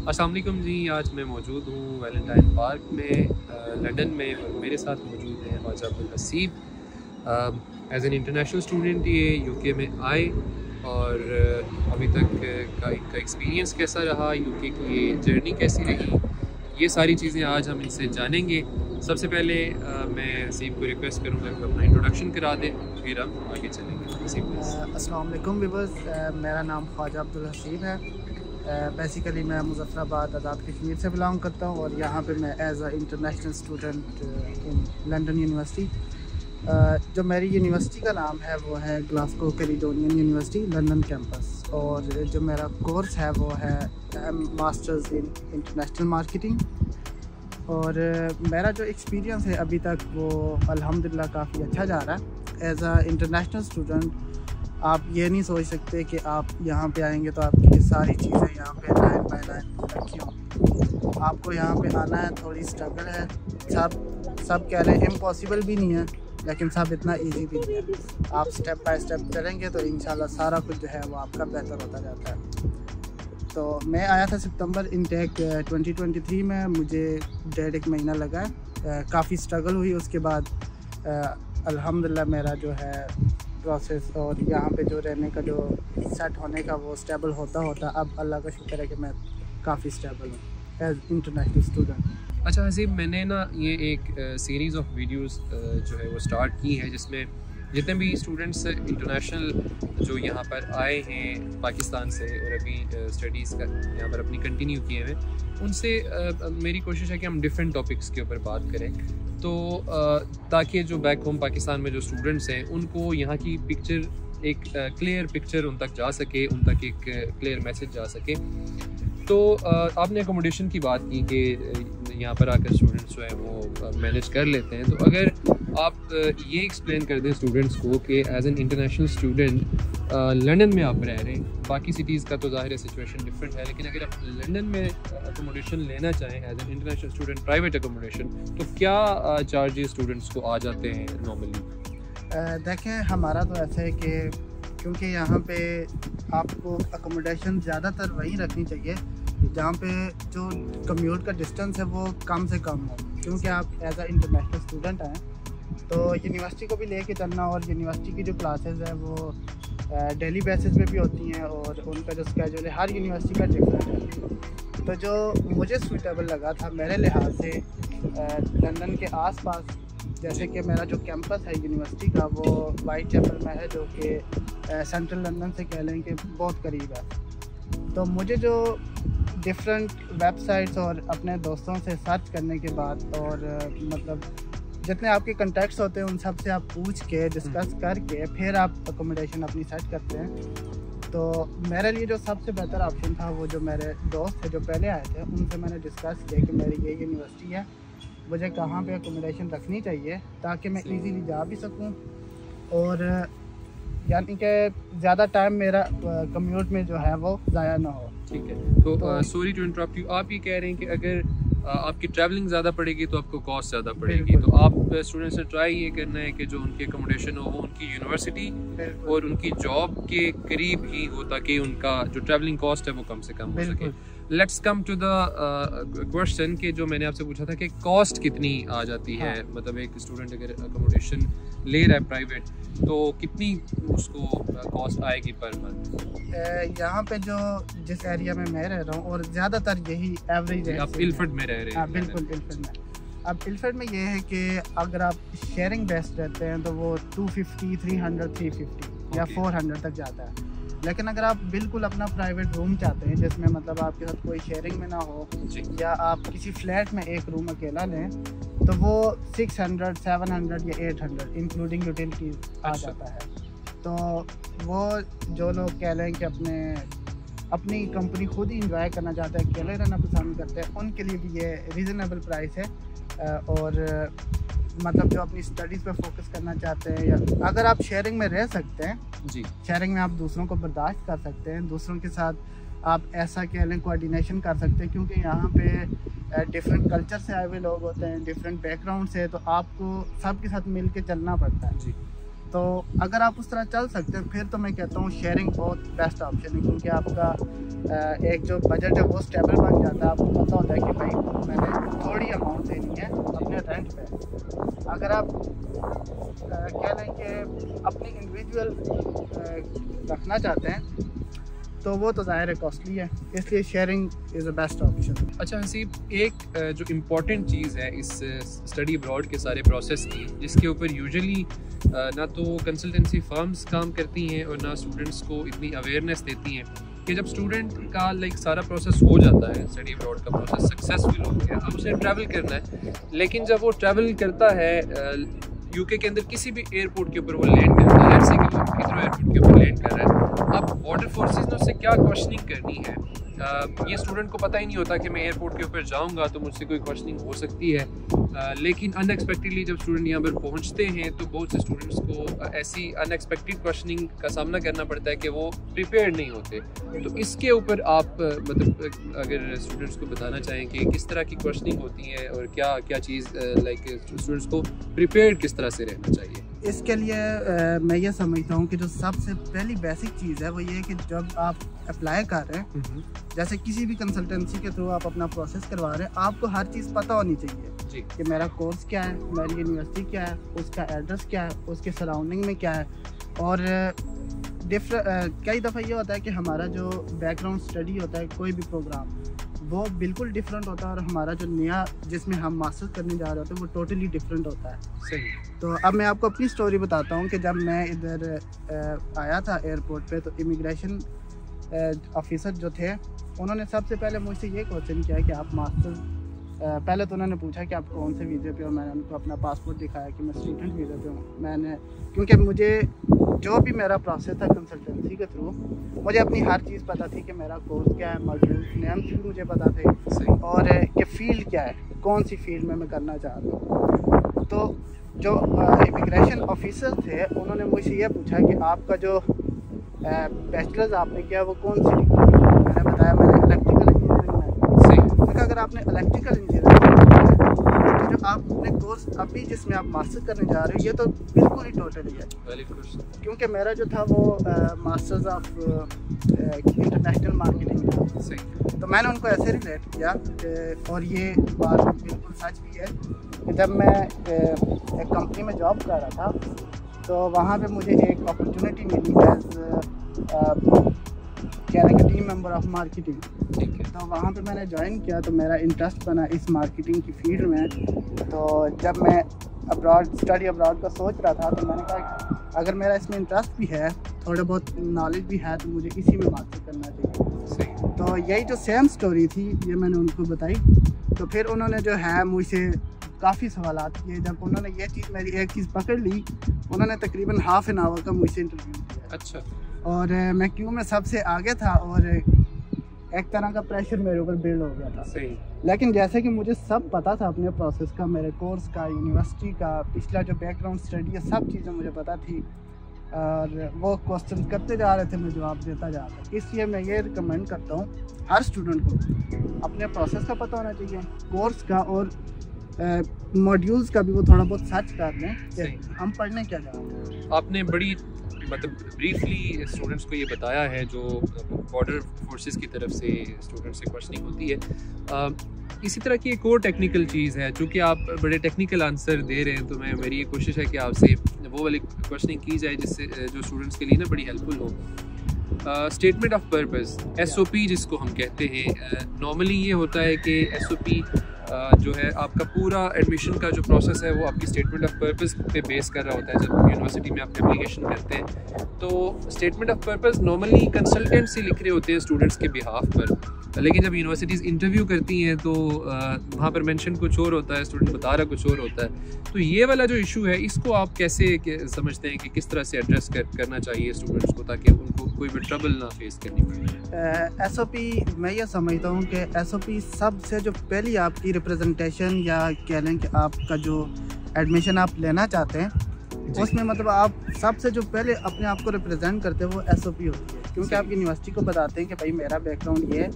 अस्सलाम वालेकुम जी। आज मैं मौजूद हूँ वैलेंटाइन पार्क में लंदन में, और मेरे साथ मौजूद हैं Khwaja Abdul Haseeb. As an international student ये यूके में आए, और अभी तक का इनका एक्सपीरियंस कैसा रहा, यूके की ये जर्नी कैसी रही, ये सारी चीज़ें आज हम इनसे जानेंगे। सबसे पहले मैं हसीब को रिक्वेस्ट करूँगा कि अपना इंट्रोडक्शन करा दें, फिर हम आगे चलेंगे। हसीब प्लीज़। अस्सलाम वालेकुम व्यूअर्स, मेरा नाम ख्वाजा अब्दुल हसीब है। बेसिकली मैं मुज़फ़्फ़राबाद आज़ाद कश्मीर से बिलोंग करता हूँ और यहाँ पे मैं as a international student in London university. जो मेरी यूनिवर्सिटी का नाम है वो है Glasgow Caledonian university London campus, और जो मेरा कोर्स है वो है मास्टर्स इन इंटरनेशनल मार्केटिंग। और मेरा जो एक्सपीरियंस है अभी तक वो अल्हम्दुलिल्लाह काफ़ी अच्छा जा रहा है। एज़ अ इंटरनेशनल स्टूडेंट आप ये नहीं सोच सकते कि आप यहाँ पे आएंगे तो आपकी सारी चीज़ें यहाँ पे लाइन बाय लाइन रखी होंगी। आपको यहाँ पे आना है, थोड़ी स्ट्रगल है। सब कह रहे हैं इम्पॉसिबल भी नहीं है, लेकिन सब इतना इजी भी नहीं है। आप स्टेप बाय स्टेप चलेंगे तो इंशाल्लाह सारा कुछ जो है वो आपका बेहतर होता जाता है। तो मैं आया था सितंबर इनटेक 2023 में, मुझे 1.5 महीना लगा है। काफ़ी स्ट्रगल हुई, उसके बाद अल्हम्दुलिल्लाह मेरा जो है प्रोसेस और यहाँ पे जो रहने का जो सेट होने का वो स्टेबल होता अब अल्लाह का शुक्र है कि मैं काफ़ी स्टेबल हूँ एज इंटरनेशनल स्टूडेंट। अच्छा हसीब, मैंने ना ये एक सीरीज़ ऑफ वीडियोस जो है वो स्टार्ट की है, जिसमें जितने भी स्टूडेंट्स इंटरनेशनल जो यहाँ पर आए हैं पाकिस्तान से और अभी स्टडीज़ का यहाँ पर अपनी कंटिन्यू किए हैं, उनसे मेरी कोशिश है कि हम डिफरेंट टॉपिक्स के ऊपर बात करें, तो ताकि जो बैक होम पाकिस्तान में जो स्टूडेंट्स हैं उनको यहाँ की पिक्चर एक क्लियर पिक्चर उन तक जा सके, उन तक एक क्लियर मैसेज जा सके। तो आपने अकोमोडेशन की बात की कि यहाँ पर आकर स्टूडेंट्स जो है वो मैनेज कर लेते हैं, तो अगर आप ये एक्सप्लेन कर दें स्टूडेंट्स को कि as an international student London में आप रह रहे हैं, बाकी सिटीज़ का तो ज़ाहिर है सिचुएशन डिफरेंट है, लेकिन अगर आप लंदन में अकोमोडेशन लेना चाहें as an international student private accommodation, तो क्या चार्जेस स्टूडेंट्स को आ जाते हैं नॉर्मली? देखें, हमारा तो ऐसा है कि क्योंकि यहाँ पे आपको अकोमोडेशन ज़्यादातर वहीं रखनी चाहिए जहाँ पे जो कम्यूट का डिस्टेंस है वो कम से कम हो, क्योंकि आप एज अ इंटरनेशनल स्टूडेंट हैं तो यूनिवर्सिटी को भी लेके चलना, और यूनिवर्सिटी की जो क्लासेस है वो डेली बेसिस पे भी होती हैं और उनका जो स्केड्यूल है हर यूनिवर्सिटी का डिफरेंट है। तो जो मुझे सूटेबल लगा था मेरे लिहाज से लंदन के आसपास, जैसे कि मेरा जो कैंपस है यूनिवर्सिटी का वो वाइट चैपल में है, जो कि सेंट्रल लंदन से कह लें कि बहुत करीब है। तो मुझे जो डिफरेंट वेबसाइट्स और अपने दोस्तों से सर्च करने के बाद और मतलब जितने आपके कॉन्टैक्ट्स होते हैं उन सब से आप पूछ के डिस्कस करके फिर आप अकोमोडेशन अपनी सेट करते हैं। तो मेरे लिए जो सबसे बेहतर ऑप्शन था वो जो मेरे दोस्त थे जो पहले आए थे उनसे मैंने डिस्कस किया कि मेरी ये यूनिवर्सिटी है, मुझे कहाँ पे अकोमोडेशन रखनी चाहिए ताकि मैं इजीली जा भी सकूँ, और यानी कि ज़्यादा टाइम मेरा कम्यूट में जो है वो ज़ाया ना हो। ठीक है, तो सॉरी टू इंटरप्ट यू, आप ये कह रहे हैं कि अगर आपकी ट्रैवलिंग ज़्यादा पड़ेगी तो आपको कॉस्ट ज़्यादा पड़ेगी, तो आप स्टूडेंट्स ने ट्राई ये करना है कि जो उनकी अकोमोडेशन हो वो उनकी यूनिवर्सिटी और उनकी जॉब के करीब ही हो, ताकि उनका जो ट्रैवलिंग कॉस्ट है वो कम से कम हो सके। Let's come to the question कि जो मैंने आपसे पूछा था कि कॉस्ट कितनी आ जाती है, मतलब एक स्टूडेंट अगर अकोमोडेशन ले रहा है प्राइवेट तो कितनी उसको कॉस्ट आएगी पर मंथ? यहाँ पे जो जिस एरिया में मैं रह रहा हूँ और ज़्यादातर यही एवरेज है। आप इल्फर्ड में रह रहे हैं? बिल्कुल इल्फर्ड में। अब इल्फर्ड में ये है कि अगर आप शेयरिंग बेस्ड रहते हैं तो वो 250, 300, 350 या 400 तक जाता है। लेकिन अगर आप बिल्कुल अपना प्राइवेट रूम चाहते हैं जिसमें मतलब आपके साथ कोई शेयरिंग में ना हो, या आप किसी फ्लैट में एक रूम अकेला लें, तो वो 600, 700 या 800 इंक्लूडिंग यूटिलिटीज आ जाता है। तो वो जो लोग कह लें कि अपनी कंपनी खुद ही इंजॉय करना चाहते हैं, अकेले रहना पसंद करते हैं, उनके लिए भी ये रीज़नेबल प्राइस है। और मतलब जो अपनी स्टडीज़ पे फोकस करना चाहते हैं, या अगर आप शेयरिंग में रह सकते हैं जी, शेयरिंग में आप दूसरों को बर्दाश्त कर सकते हैं, दूसरों के साथ आप ऐसा कह लें कोऑर्डिनेशन कर सकते हैं, क्योंकि यहाँ पे डिफरेंट कल्चर से आए हुए लोग होते हैं, डिफरेंट बैकग्राउंड से, तो आपको सबके साथ मिल के चलना पड़ता है। जी। तो अगर आप उस तरह चल सकते हैं फिर तो मैं कहता हूँ शेयरिंग बहुत बेस्ट ऑप्शन है, क्योंकि आपका एक जो बजट है वो स्टेबल बन जाता है। आपको पता होता है कि भाई मैंने थोड़ी अमाउंट देनी है अपने रेंट पे। अगर आप कह लें कि अपनी इंडिविजुअल रखना चाहते हैं तो वो तो ज़ाहिर है कॉस्टली है, इसलिए sharing is a best option. अच्छा हसीब, एक जो इम्पॉर्टेंट चीज़ है इस स्टडी अब्रॉड के सारे प्रोसेस की, जिसके ऊपर यूजुअली ना तो कंसल्टेंसी फर्म्स काम करती हैं और ना स्टूडेंट्स को इतनी अवेयरनेस देती हैं, कि जब स्टूडेंट का सारा प्रोसेस हो जाता है, स्टडी अब्रॉड का प्रोसेस सक्सेसफुल हो गया, अब उसे ट्रैवल करना है, लेकिन जब वो ट्रैवल करता है यूके के अंदर किसी भी एयरपोर्ट के ऊपर वो लैंड करता है, जैसे कि वो हिथरो एयरपोर्ट के ऊपर लैंड कर रहा है, अब बॉर्डर फोर्सेस ने उससे क्या क्वेश्चनिंग करनी है, ये स्टूडेंट को पता ही नहीं होता कि मैं एयरपोर्ट के ऊपर जाऊंगा तो मुझसे कोई क्वेश्चनिंग हो सकती है। लेकिन अनएक्सपेक्टेडली जब स्टूडेंट यहाँ पर पहुँचते हैं तो बहुत से स्टूडेंट्स को ऐसी अनएक्सपेक्टेड क्वेश्चनिंग का सामना करना पड़ता है कि वो प्रिपेयर्ड नहीं होते। तो इसके ऊपर आप मतलब अगर स्टूडेंट्स को बताना चाहें कि किस तरह की क्वेश्चनिंग होती है और क्या क्या चीज़ स्टूडेंट्स को प्रिपेयर्ड किस तरह से रहना चाहिए। इसके लिए मैं ये समझता हूँ कि जो सबसे पहली बेसिक चीज़ है वो ये है कि जब आप अप्लाई कर रहे हैं, जैसे किसी भी कंसल्टेंसी के थ्रू आप अपना प्रोसेस करवा रहे हैं, आपको हर चीज़ पता होनी चाहिए कि मेरा कोर्स क्या है, मेरी यूनिवर्सिटी क्या है, उसका एड्रेस क्या है, उसके सराउंडिंग में क्या है। और कई दफ़ा ये होता है कि हमारा जो बैकग्राउंड स्टडी होता है कोई भी प्रोग्राम वो बिल्कुल डिफरेंट होता है और हमारा जो नया जिसमें हम मास्टर्स करने जा रहे होते हैं वो टोटली डिफरेंट होता है। सही। तो अब मैं आपको अपनी स्टोरी बताता हूँ कि जब मैं इधर आया था एयरपोर्ट पे, तो इमिग्रेशन ऑफिसर जो थे उन्होंने सबसे पहले मुझसे ये क्वेश्चन किया कि आप मास्टर्स, पहले तो उन्होंने पूछा कि आप कौन से वीज़े पे हो। मैंने उनको अपना पासपोर्ट दिखाया कि मैं स्टूडेंट वीज़े पे हूँ। मैंने क्योंकि मुझे जो भी मेरा प्रोसेस था कंसल्टेंसी के थ्रू, मुझे अपनी हर चीज़ पता थी कि मेरा कोर्स क्या है, मॉड्यूल नेम्स भी मुझे पता थे और कि फ़ील्ड क्या है, कौन सी फील्ड में मैं करना चाह रहा हूँ। तो जो इमिग्रेशन ऑफिसर थे उन्होंने मुझसे ये पूछा कि आपका जो बैचलर्स आपने किया वो कौन सी डिग्री। मैंने बताया मैंने इलेक्ट्रिकल इंजीनियरिंग में। सही। अगर आपने इलेक्ट्रिकल इंजीनियरिंग तो जो आपने कोर्स अभी जिसमें आप मास्टर्स करने जा रहे हो ये तो बिल्कुल ही टोटली है, क्योंकि मेरा जो था वो मास्टर्स ऑफ इंटरनेशनल मार्केटिंग था। सही। तो मैंने उनको ऐसे रिलेट किया और ये बात बिल्कुल सच भी है कि जब मैं एक कंपनी में जॉब कर रहा था तो वहाँ पे मुझे एक अपॉर्चुनिटी मिली एज कह रहे हैं टीम मेंबर ऑफ मार्केटिंग। ठीक है। तो वहाँ पे मैंने ज्वाइन किया तो मेरा इंटरेस्ट बना इस मार्केटिंग की फील्ड में। तो जब मैं स्टडी अब्रॉड का सोच रहा था तो मैंने कहा अगर मेरा इसमें इंटरेस्ट भी है, थोड़ा बहुत नॉलेज भी है, तो मुझे इसी में मास्टर करना चाहिए। सही। तो यही जो सेम स्टोरी थी ये मैंने उनको बताई। तो फिर उन्होंने जो है मुझसे काफ़ी सवालात किए। जब उन्होंने ये चीज़ मेरी एक चीज़ पकड़ ली, उन्होंने तकरीबन हाफ एन आवर का मुझसे इंटरव्यू किया। अच्छा। और मैं क्यों में सबसे आगे था और एक तरह का प्रेशर मेरे ऊपर बिल्ड हो गया था। सही। लेकिन जैसे कि मुझे सब पता था अपने प्रोसेस का, मेरे कोर्स का, यूनिवर्सिटी का, पिछला जो बैकग्राउंड स्टडी है, सब चीज़ें मुझे पता थी और वो क्वेश्चन करते जा रहे थे, मैं जवाब देता जा रहा था। इसलिए मैं ये रिकमेंड करता हूँ हर स्टूडेंट को अपने प्रोसेस का पता होना चाहिए, कोर्स का और मॉड्यूल्स का भी वो थोड़ा बहुत सर्च कर लें कि हम पढ़ने क्या जा रहे हैं। आपने बड़ी मतलब ब्रीफली स्टूडेंट्स को ये बताया है जो बॉर्डर फोर्सेस की तरफ से स्टूडेंट्स से क्वेश्चनिंग होती है। इसी तरह की एक और टेक्निकल चीज़ है, चूँकि आप बड़े टेक्निकल आंसर दे रहे हैं तो मेरी ये कोशिश है कि आपसे वो वाली क्वेश्चनिंग की जाए जिससे जो स्टूडेंट्स के लिए ना बड़ी हेल्पफुल हो। स्टेटमेंट ऑफ पर्पस, SOP जिसको हम कहते हैं, नॉर्मली ये होता है कि SOP जो है आपका पूरा एडमिशन का जो प्रोसेस है वो आपकी स्टेटमेंट ऑफ पर्पस पे बेस कर रहा होता है। जब यूनिवर्सिटी में आप एप्लीकेशन करते हैं तो statement of purpose normally consultants ही लिख रहे होते हैं स्टूडेंट्स के बिहाफ पर, लेकिन जब यूनिवर्सिटीज़ इंटरव्यू करती हैं तो वहाँ पर मेंशन कुछ और होता है, स्टूडेंट बता रहा कुछ और होता है। तो ये वाला जो इशू है इसको आप कैसे समझते हैं कि किस तरह से एड्रेस करना चाहिए स्टूडेंट्स को ताकि उनको कोई भी ट्रबल ना फेस करनी पड़े? SOP मैं ये समझता हूँ कि SOP सबसे जो पहली आपकी रिप्रेजेंटेशन या कह लें कि आपका जो एडमिशन आप लेना चाहते हैं उसमें मतलब आप सबसे जो पहले अपने आप को रिप्रेजेंट करते हैं वो SOP होती है, क्योंकि आप यूनिवर्सिटी को बताते हैं कि भाई मेरा बैकग्राउंड ये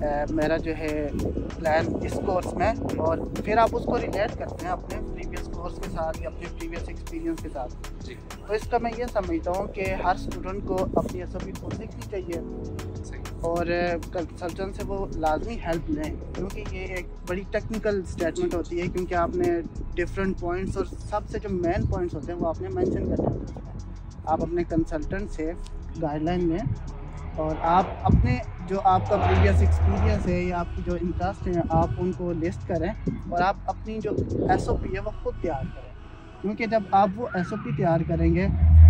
है, मेरा जो है प्लान इस कोर्स में, और फिर आप उसको रिलेट करते हैं अपने प्रीवियस कोर्स के साथ या अपने प्रीवियस एक्सपीरियंस के साथ जी। तो इसका मैं ये समझता हूँ कि हर स्टूडेंट को अपनी SOP खुद लिखनी चाहिए और कंसल्टेंट से वो लाजमी हेल्प लें, क्योंकि ये एक बड़ी टेक्निकल स्टेटमेंट होती है, क्योंकि आपने डिफरेंट पॉइंट्स और सबसे जो मेन पॉइंट्स होते हैं वो आपने मेंशन करने होते हैं। आप अपने कंसल्टेंट से गाइडलाइन लें और आप अपने जो आपका प्रीवियस एक्सपीरियंस है या आपकी जो इंटरेस्ट है आप उनको लिस्ट करें और आप अपनी जो SOP है वो खुद तैयार करें, क्योंकि जब आप वो SOP तैयार करेंगे,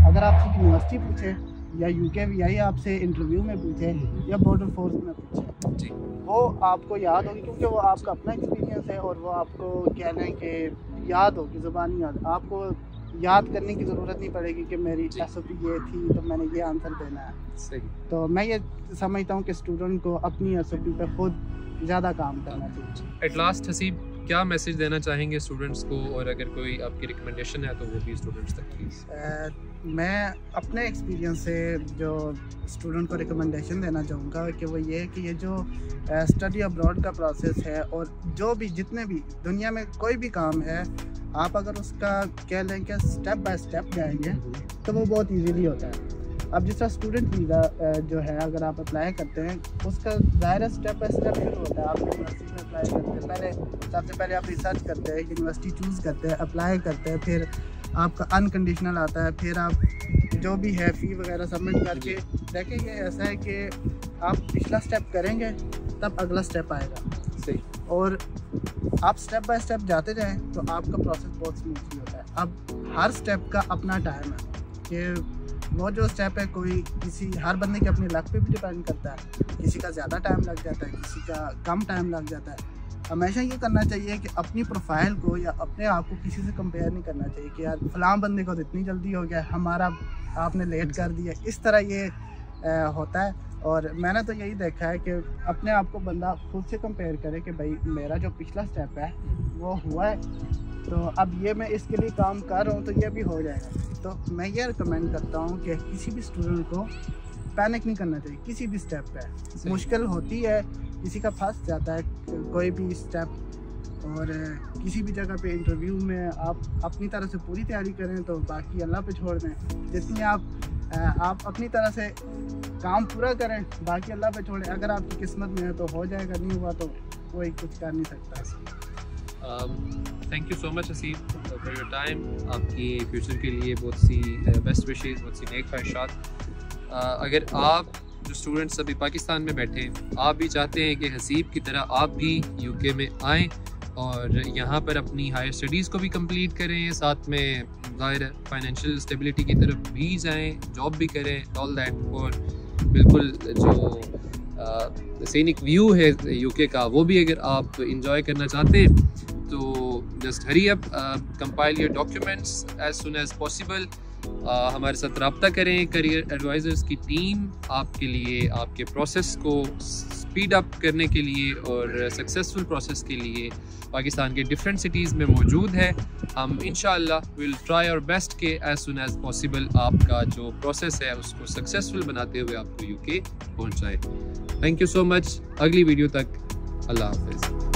अगर आपसे यूनिवर्सिटी पूछे या UKVI आपसे इंटरव्यू में पूछे या बॉर्डर फोर्स में पूछे जी, वो आपको याद होगी, क्योंकि वो आपका अपना एक्सपीरियंस है और वो आपको कह लें कि याद होगी, ज़ुबानी याद, आपको याद करने की ज़रूरत नहीं पड़ेगी कि मेरी SOP ये थी तो मैंने ये आंसर देना है। सही। तो मैं ये समझता हूँ कि स्टूडेंट को अपनी SOP पे खुद ज़्यादा काम करना चाहिए। एट लास्ट हसीब क्या मैसेज देना चाहेंगे स्टूडेंट्स को, और अगर कोई आपकी रिकमेंडेशन है तो वो भी स्टूडेंट्स तक प्लीज़। मैं अपने एक्सपीरियंस से जो स्टूडेंट को रिकमेंडेशन देना चाहूँगा कि वो ये है कि ये जो स्टडी अब्रॉड का प्रोसेस है और जो भी जितने भी दुनिया में कोई भी काम है, आप अगर उसका कह लें कि स्टेप बाय स्टेप जाएंगे तो वो बहुत इजीली होता है। अब जिस तरह स्टूडेंट वीज़ा जो है अगर आप अप्लाई करते हैं उसका ज़ाहिर स्टेप बाय स्टेप शुरू होता है। आप यूनिवर्सिटी में अप्लाई करते हैं, सबसे पहले आप रिसर्च करते हैं, यूनिवर्सिटी चूज़ करते हैं, अप्लाई करते हैं, फिर आपका अनकंडीशनल आता है, फिर आप जो भी है फ़ी वगैरह सबमिट करके देखिए। ये ऐसा है कि आप पिछला स्टेप करेंगे तब अगला स्टेप आएगा। सही। और आप स्टेप बाय स्टेप जाते जाएं तो आपका प्रोसेस बहुत स्मूथली होता है। अब हर स्टेप का अपना टाइम है कि वो जो स्टेप है कोई किसी हर बंदे के अपने लक पे भी डिपेंड करता है, किसी का ज़्यादा टाइम लग जाता है, किसी का कम टाइम लग जाता है। हमेशा ये करना चाहिए कि अपनी प्रोफाइल को या अपने आप को किसी से कंपेयर नहीं करना चाहिए कि यार फलां बंदे को तो इतनी जल्दी हो गया, हमारा आपने लेट कर दिया, इस तरह ये होता है। और मैंने तो यही देखा है कि अपने आप को बंदा खुद से कंपेयर करे कि भाई मेरा जो पिछला स्टेप है वो हुआ है, तो अब ये मैं इसके लिए काम कर रहा हूँ तो ये भी हो जाएगा। तो मैं ये रिकमेंड करता हूँ कि किसी भी स्टूडेंट को पैनिक नहीं करना चाहिए किसी भी स्टेप पे। मुश्किल होती है, किसी का फंस जाता है कोई भी स्टेप, और किसी भी जगह पे इंटरव्यू में आप अपनी तरह से पूरी तैयारी करें तो बाकी अल्लाह पे छोड़ दें। जितनी आप अपनी तरह से काम पूरा करें, बाकी अल्लाह पे छोड़ें। अगर आपकी किस्मत में है तो हो जाएगा, नहीं हुआ तो कोई कुछ कर नहीं सकता। Thank you so much Haseeb for your time. आपकी फ्यूचर के लिए बहुत सी बेस्ट विशेज़, बहुत सी नेक ख्वाहिशात। अगर आप जो स्टूडेंट्स अभी पाकिस्तान में बैठे हैं, आप भी चाहते हैं कि हसीब की तरह आप भी UK में आएँ और यहाँ पर अपनी हायर स्टडीज़ को भी कंप्लीट करें, साथ में ज़ाहिर फाइनेंशियल स्टेबिलिटी की तरफ भी जाएँ, जॉब भी करें, ऑल दैट, और बिल्कुल जो सीनिक व्यू है UK का वो भी अगर आप इंजॉय करना चाहते हैं तो just hurry up, compile your documents as soon as possible. हमारे साथ रब्ता करें। करियर एडवाइज़र्स की टीम आपके लिए आपके प्रोसेस को स्पीड अप करने के लिए और सक्सेसफुल प्रोसेस के लिए पाकिस्तान के डिफरेंट सिटीज़ में मौजूद है। हम इंशाअल्लाह विल ट्राई आवर बेस्ट के एज सुन एज पॉसिबल आपका जो प्रोसेस है उसको सक्सेसफुल बनाते हुए आपको UK पहुँचाए। Thank you so much. अगली वीडियो तक अल्लाह हाफिज़।